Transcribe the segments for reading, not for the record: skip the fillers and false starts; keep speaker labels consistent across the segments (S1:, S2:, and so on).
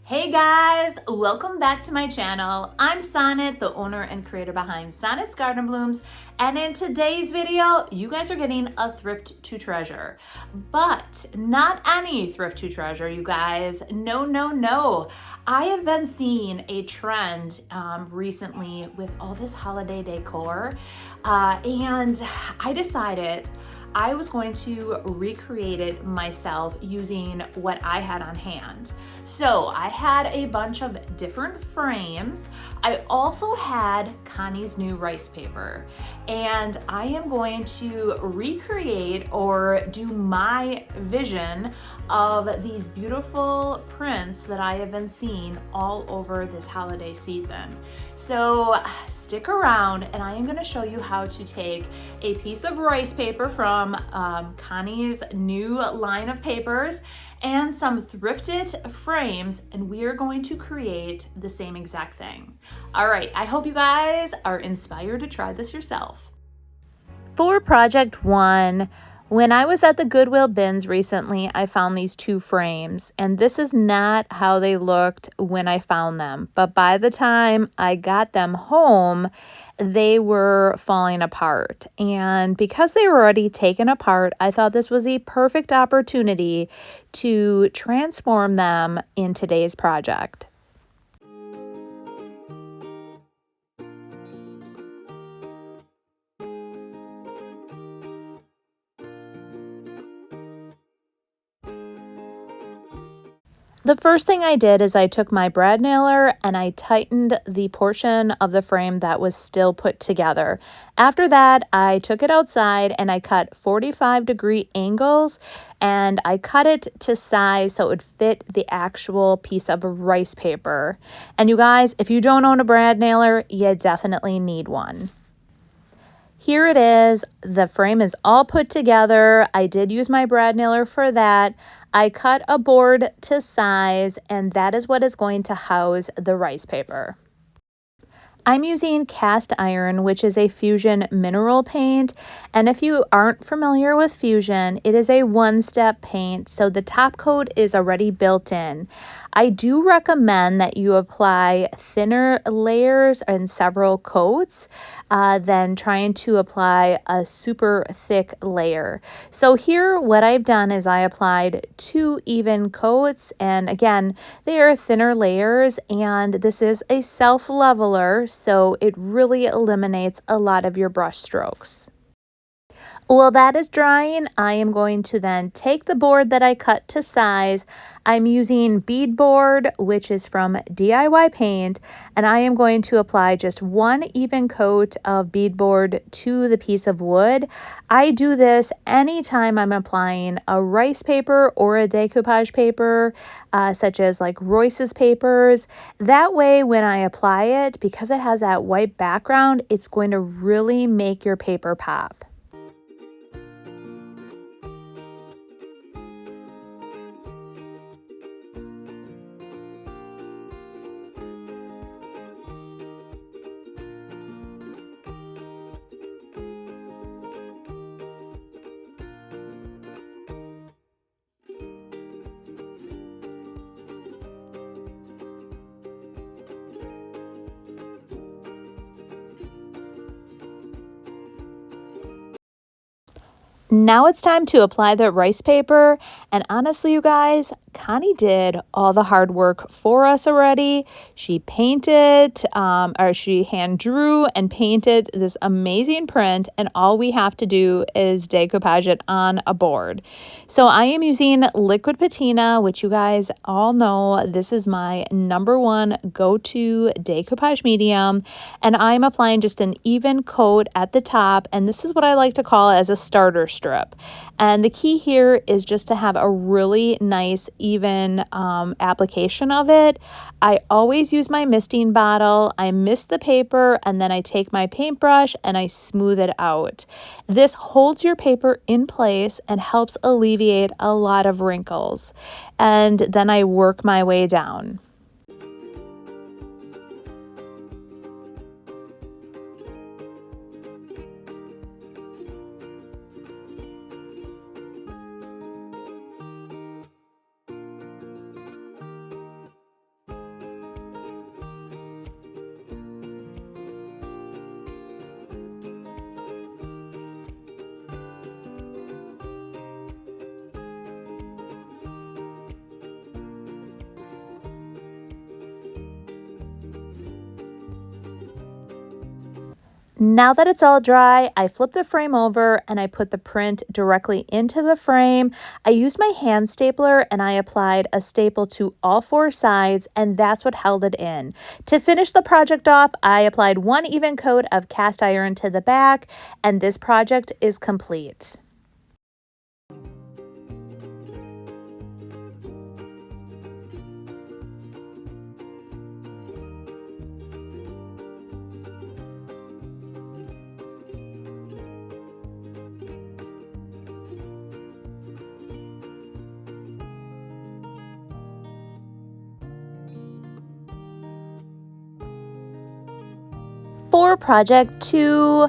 S1: Hey guys, welcome back to my channel. I'm Sonnet, the owner and creator behind Sonnet's Garden Blooms, and in today's video, you guys are getting a thrift to treasure. But not any thrift to treasure, you guys. No. I have been seeing a trend recently with all this holiday decor, and I decided I was going to recreate it myself using what I had on hand. So I had a bunch of different frames. I also had Connie's new rice paper, and I am going to recreate or do my vision of these beautiful prints that I have been seeing all over this holiday season. So stick around and I am going to show you how to take a piece of rice paper from Connie's new line of papers and some thrifted frames, and we are going to create the same exact thing. All right, I hope you guys are inspired to try this yourself. For project one, when I was at the Goodwill Bins recently, I found these two frames, and this is not how they looked when I found them. But by the time I got them home, they were falling apart. And because they were already taken apart, I thought this was a perfect opportunity to transform them in today's project. The first thing I did is I took my brad nailer and I tightened the portion of the frame that was still put together. After that, I took it outside and I cut 45-degree angles, and I cut it to size so it would fit the actual piece of rice paper. And you guys, if you don't own a brad nailer, you definitely need one. Here it is. The frame is all put together. I did use my brad nailer for that. I cut a board to size, and that is what is going to house the rice paper. I'm using cast iron, which is a fusion mineral paint. And if you aren't familiar with fusion, it is a one-step paint, so the top coat is already built in. I do recommend that you apply thinner layers and several coats than trying to apply a super thick layer. So here what I've done is I applied 2 even coats, and again, they are thinner layers, and this is a self-leveler, so it really eliminates a lot of your brush strokes. While that is drying, I am going to then take the board that I cut to size. I'm using beadboard, which is from DIY Paint, and I am going to apply just 1 even coat of beadboard to the piece of wood. I do this anytime I'm applying a rice paper or a decoupage paper, such as like Royce's papers. That way, when I apply it, because it has that white background, it's going to really make your paper pop. Now it's time to apply the rice paper, and honestly, you guys, Connie did all the hard work for us already. She painted, or she hand drew and painted this amazing print, and all we have to do is decoupage it on a board. So I am using liquid patina, which you guys all know, this is my #1 go-to decoupage medium, and I'm applying just an even coat at the top, and this is what I like to call as a starter strip. And the key here is just to have a really nice even application of it. I always use my misting bottle. I mist the paper, and then I take my paintbrush and I smooth it out. This holds your paper in place and helps alleviate a lot of wrinkles. And then I work my way down. Now that it's all dry, I flip the frame over and I put the print directly into the frame. I used my hand stapler and I applied a staple to all four sides, and that's what held it in. To finish the project off, I applied one even coat of cast iron to the back, and this project is complete. For project 2,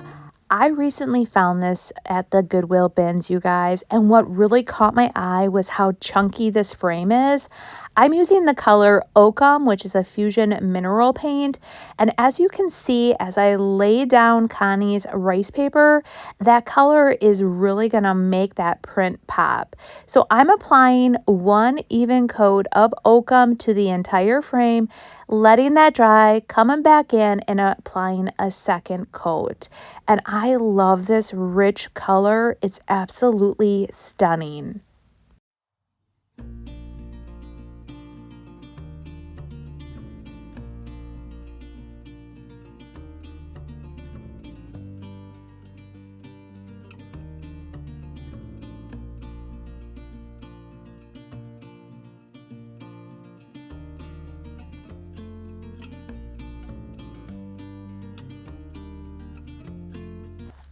S1: I recently found this at the Goodwill Bins, you guys, and what really caught my eye was how chunky this frame is. I'm using the color Oakum, which is a fusion mineral paint, and as you can see, as I lay down Connie's rice paper, that color is really gonna make that print pop. So I'm applying one even coat of Oakum to the entire frame, letting that dry, coming back in and applying a second coat. And I love this rich color. It's absolutely stunning.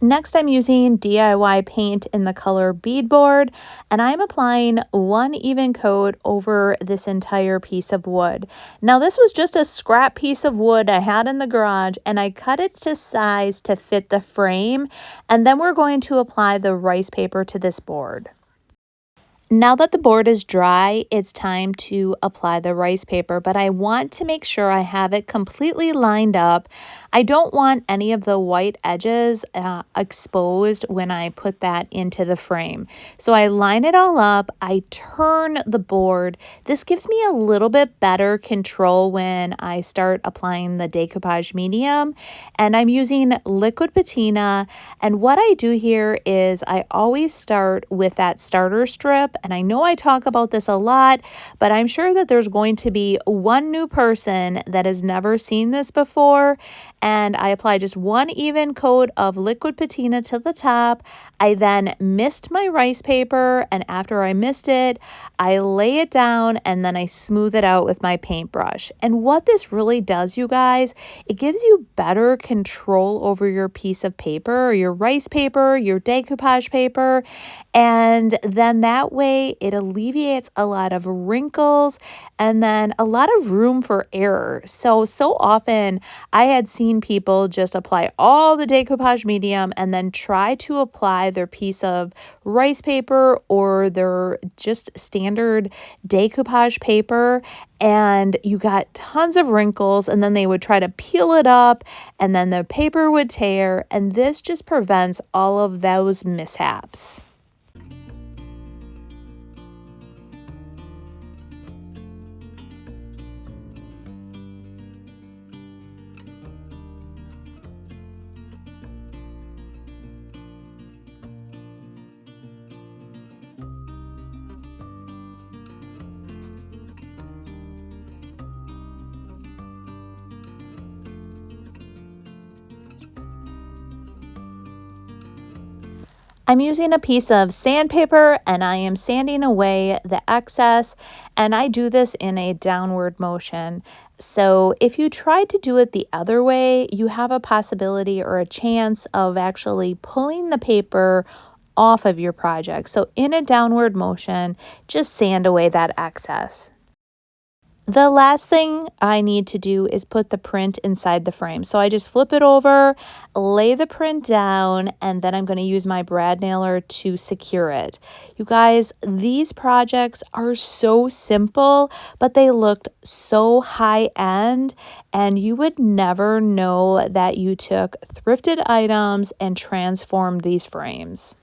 S1: Next, I'm using DIY paint in the color beadboard, and I'm applying one even coat over this entire piece of wood. Now, this was just a scrap piece of wood I had in the garage, and I cut it to size to fit the frame, and then we're going to apply the rice paper to this board. Now that the board is dry, it's time to apply the rice paper, but I want to make sure I have it completely lined up. I don't want any of the white edges exposed when I put that into the frame. So I line it all up, I turn the board. This gives me a little bit better control when I start applying the decoupage medium, and I'm using liquid patina. And what I do here is I always start with that starter strip. And I know I talk about this a lot, but I'm sure that there's going to be one new person that has never seen this before. And I apply just one even coat of liquid patina to the top. I then mist my rice paper, and after I mist it, I lay it down and then I smooth it out with my paintbrush. And what this really does, you guys, it gives you better control over your piece of paper, or your rice paper, your decoupage paper, and then that way it alleviates a lot of wrinkles and then a lot of room for error. So often I had seen people just apply all the decoupage medium and then try to apply their piece of rice paper or their just standard decoupage paper, and you got tons of wrinkles, and then they would try to peel it up and then the paper would tear, and this just prevents all of those mishaps. I'm using a piece of sandpaper and I am sanding away the excess, and I do this in a downward motion. So if you try to do it the other way, you have a possibility or a chance of actually pulling the paper off of your project. So in a downward motion, just sand away that excess. The last thing I need to do is put the print inside the frame. So I just flip it over, lay the print down, and then I'm going to use my brad nailer to secure it. You guys, these projects are so simple, but they looked so high end, and you would never know that you took thrifted items and transformed these frames.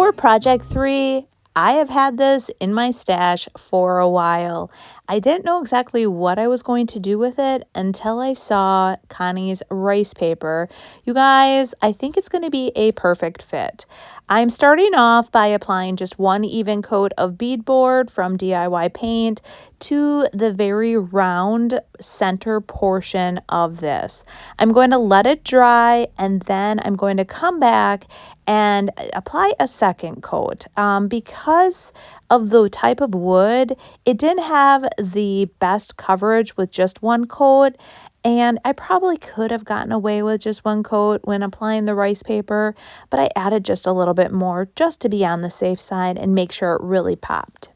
S1: For project 3, I have had this in my stash for a while. I didn't know exactly what I was going to do with it until I saw Connie's rice paper. You guys, I think it's going to be a perfect fit. I'm starting off by applying just one even coat of beadboard from DIY Paint to the very round center portion of this. I'm going to let it dry, and then I'm going to come back and apply a second coat. Because of the type of wood, it didn't have the best coverage with just one coat, and I probably could have gotten away with just one coat when applying the rice paper, but I added just a little bit more just to be on the safe side and make sure it really popped.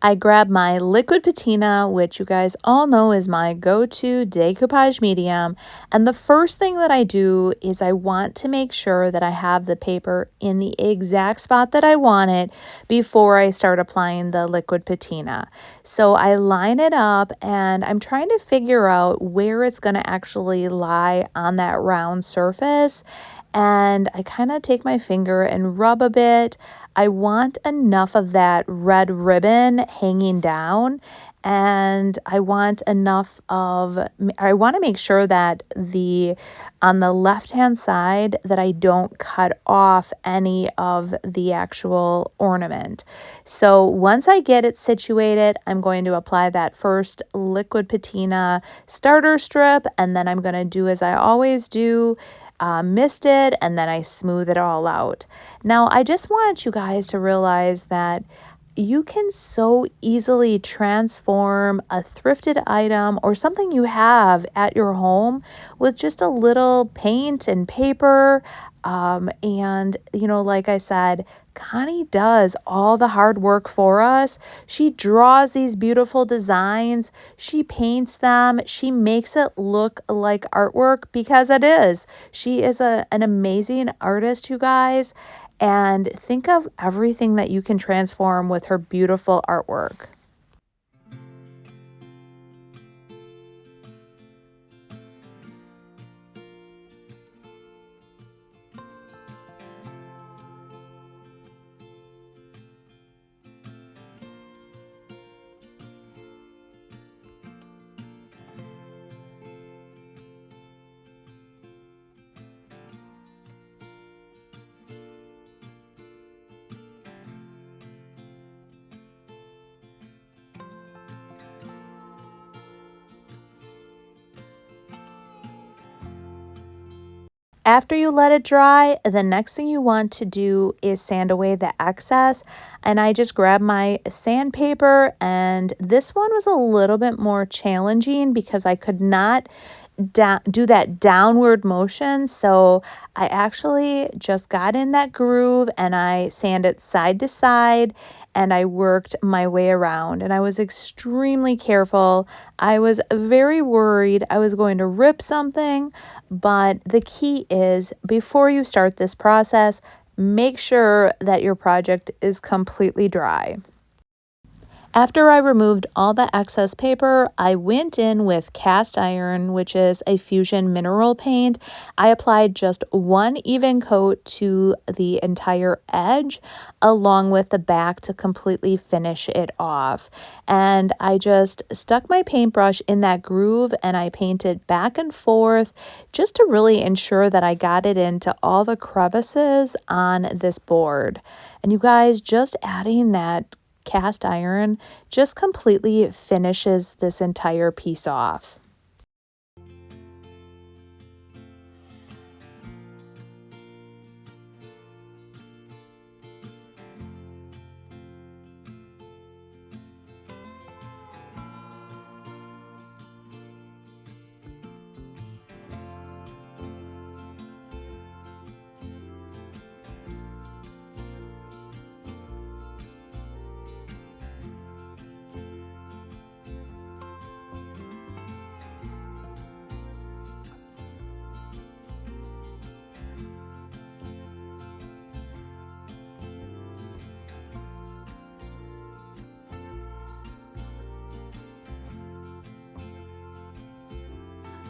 S1: I grabbed my liquid patina, which you guys all know is my go-to decoupage medium. And the first thing that I do is I want to make sure that I have the paper in the exact spot that I want it before I start applying the liquid patina. So I line it up and I'm trying to figure out where it's going to actually lie on that round surface. And I kind of take my finger and rub a bit. I want enough of that red ribbon hanging down, and I want to make sure that on the left-hand side that I don't cut off any of the actual ornament. So once I get it situated, I'm going to apply that first liquid patina starter strip, and then I'm going to do as I always do, mist it, and then I smooth it all out. Now, I just want you guys to realize that you can so easily transform a thrifted item or something you have at your home with just a little paint and paper. Like I said, Connie does all the hard work for us. She draws these beautiful designs. She paints them. She makes it look like artwork because it is. She is an amazing artist, you guys. And think of everything that you can transform with her beautiful artwork. After you let it dry, the next thing you want to do is sand away the excess. And I just grabbed my sandpaper, and this one was a little bit more challenging because I could not do that downward motion. So I actually just got in that groove and I sanded side to side and I worked my way around, and I was extremely careful. I was very worried I was going to rip something, but the key is before you start this process, make sure that your project is completely dry. After I removed all the excess paper, I went in with cast iron, which is a fusion mineral paint. I applied just one even coat to the entire edge along with the back to completely finish it off. And I just stuck my paintbrush in that groove and I painted back and forth just to really ensure that I got it into all the crevices on this board. And you guys, just adding that cast iron just completely finishes this entire piece off.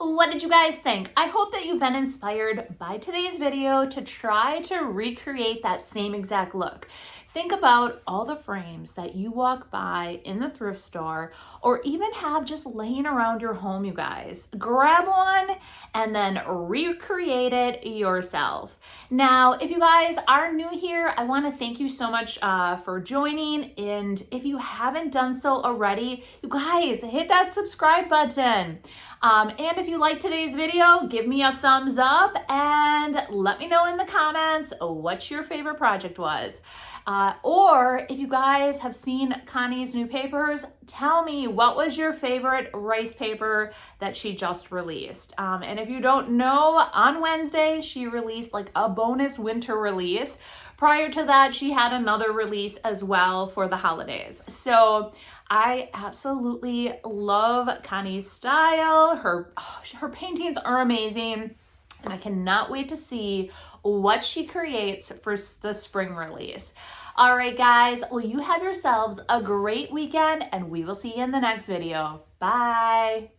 S1: What did you guys think? I hope that you've been inspired by today's video to try to recreate that same exact look. Think about all the frames that you walk by in the thrift store or even have just laying around your home, you guys. Grab one and then recreate it yourself. Now, if you guys are new here, I want to thank you so much for joining. And if you haven't done so already, you guys hit that subscribe button. And if you liked today's video, give me a thumbs up and let me know in the comments what your favorite project was. Or if you guys have seen Connie's new papers, tell me what was your favorite rice paper that she just released. And if you don't know, on Wednesday, she released like a bonus winter release. Prior to that, she had another release as well for the holidays. So I absolutely love Connie's style. Her paintings are amazing, and I cannot wait to see what she creates for the spring release. All right, guys, well, you have yourselves a great weekend, and we will see you in the next video. Bye.